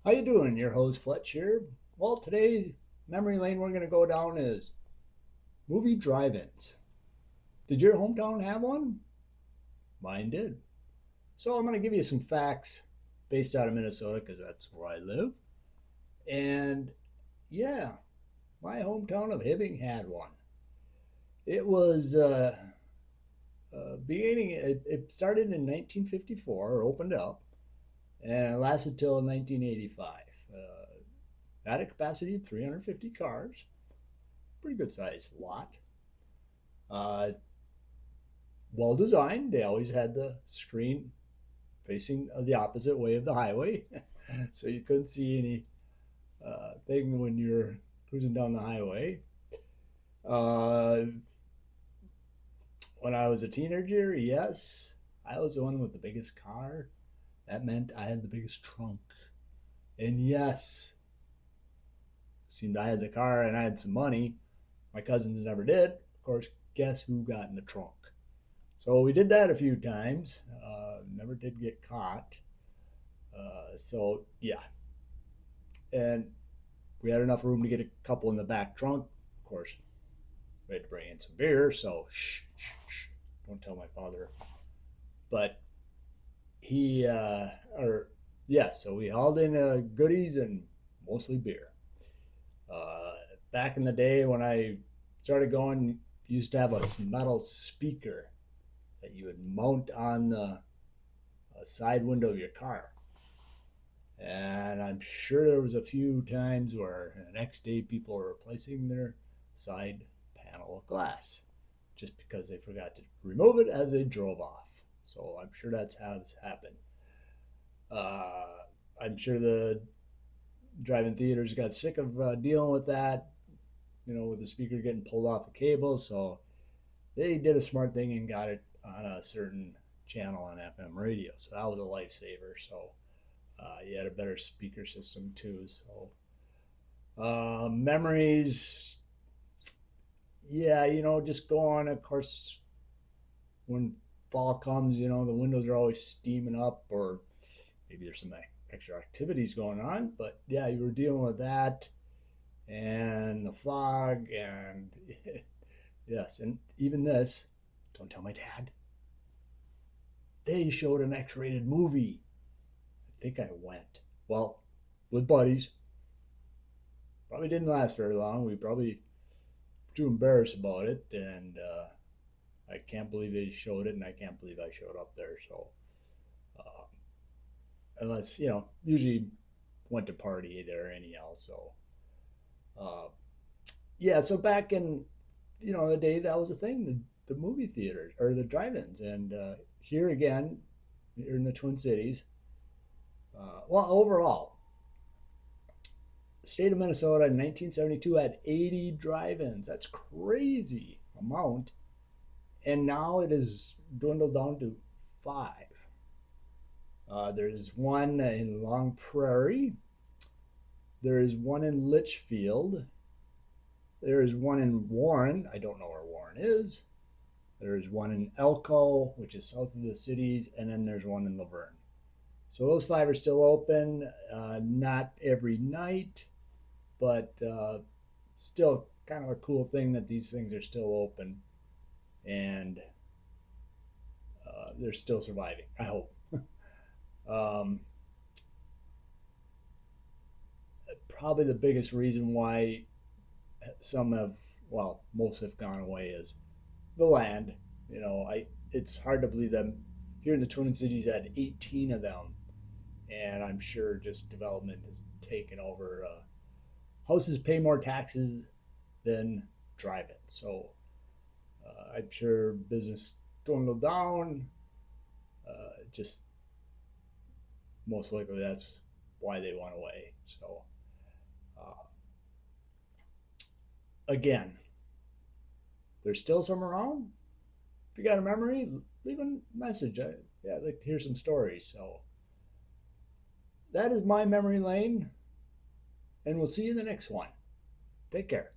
How you doing? Your host Fletch here. Well, today's memory lane we're going to go down is movie drive-ins. Did your hometown have one? Mine did. So I'm going to give you some facts based out of Minnesota because that's where I live. And yeah, my hometown of Hibbing had one. It was beginning. It started in 1954, or opened up, and it lasted till 1985. Had a capacity of 350 cars. Pretty good sized lot. Uh, well designed. They always had the screen facing the opposite way of the highway, so you couldn't see any thing when you're cruising down the highway. Uh, when I was a teenager, yes, I was the one with the biggest car. That meant I had the biggest trunk. And yes, seemed I had the car and I had some money. My cousins never did. Of course, guess who got in the trunk? So we did that a few times. Never did get caught. So yeah, and we had enough room to get a couple in the back trunk. Of course, we had to bring in some beer. So shh, shh, shh, don't tell my father. But he, or yeah, so we hauled in goodies and mostly beer. Uh, Back in the day when I started going, used to have a metal speaker that you would mount on the side window of your car. And I'm sure there was a few times where the next day people were replacing their side panel of glass just because they forgot to remove it as they drove off. So I'm sure that's how it's happened. Uh, I'm sure the drive-in theaters got sick of dealing with that, with the speaker getting pulled off the cable. So they did a smart thing and got it on a certain channel on FM radio. So that was a lifesaver. So you had a better speaker system too. So memories, yeah, just go on. Of course, when fall comes, the windows are always steaming up, or maybe there's some extra activities going on. But yeah, you were dealing with that and the fog, and yes, and even this. Don't tell my dad. They showed an X-rated movie. I think I went. Well, with buddies. Probably didn't last very long. We probably too embarrassed about it, and I can't believe they showed it, and I can't believe I showed up there. So, uh, unless usually went to party there anyhow. So, uh, yeah. So back in the day, that was the thing. The movie theaters or the drive-ins, and here again, here in the Twin Cities. Well, overall, the state of Minnesota in 1972 had 80 drive-ins. That's crazy amount, and now it is dwindled down to five. There's one in Long Prairie. There is one in Litchfield. There is one in Warren. I don't know where Warren is. There's one in Elko, which is south of the cities, and then there's one in Laverne. So those five are still open. Not every night, but still kind of a cool thing that these things are still open and they're still surviving. I hope. um, Probably the biggest reason why some have, well, most have gone away is the land. It's hard to believe that here in the Twin Cities had 18 of them, and I'm sure just development has taken over. Houses pay more taxes than drive-in, so I'm sure business dwindled down. Just most likely that's why they went away. So uh, again, there's still some around. If you got a memory, leave a message. Yeah, I'd like to hear some stories. So that is my memory lane, and we'll see you in the next one. Take care.